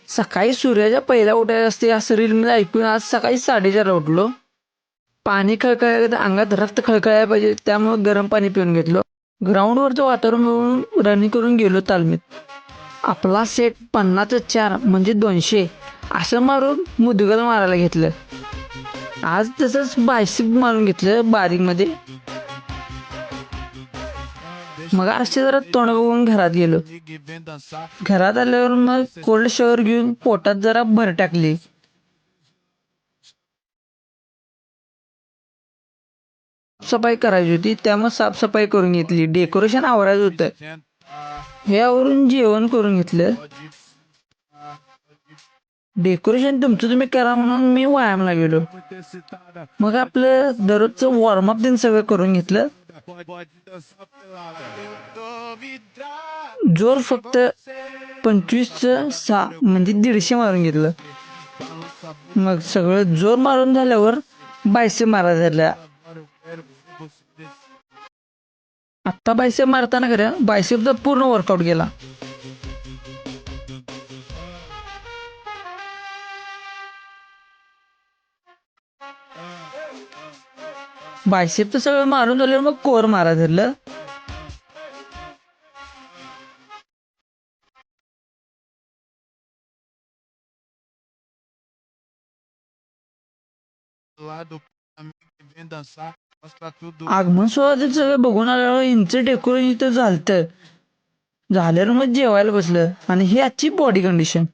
सकाळी सूर्याच्या पहिल्या उठायला असते असं रीलमध्ये ऐकून आज सकाळी 4:30ला उठलो. पाणी खळखळायला अंगात रक्त खळखळायला पाहिजे त्यामुळे गरम पाणी पिऊन घेतलं. ग्राउंडवरचं वातावरण बघून रनिंग करून गेलो तालमीत. आपला सेट 50-4 म्हणजे 200 असं मारून मुदगल मारायला घेतलं. आज तसंच बायसेप मारून घेतलं बारीकमध्ये. मग असे जरा तोंड बघून घरात गेलो. घरात आल्यावर मग कोल्ड शॉवर घेऊन पोटात जरा भर टाकली. साफसफाई करायची होती त्यामुळे साफसफाई करून घेतली. डेकोरेशन आवरायचं होतं. हे आवरून जेवण करून घेतलं. डेकोरेशन तुमचं तुम्ही करा म्हणून मी व्यायामला गेलो. मग आपलं दररोजचं वॉर्मअप दिन सगळं करून घेतलं. जोर फक्त 25/6 म्हणजे 150 मारून घेतलं. मग सगळं जोर मारून झाल्यावर बायसेप मारायला झाल्या. आत्ता बायसेप मारताना खरं बायसेपचा पूर्ण वर्कआउट केला. बायसेपचं सगळं मारून झाल्यावर मग कोर मारायला धरलं. आगमन सोहळ्याचं सगळं बघून आल्यावर यांचं डेकोरेशन इथं झाल्यावर मग जेवायला बसलं आणि ही आजची बॉडी कंडिशन.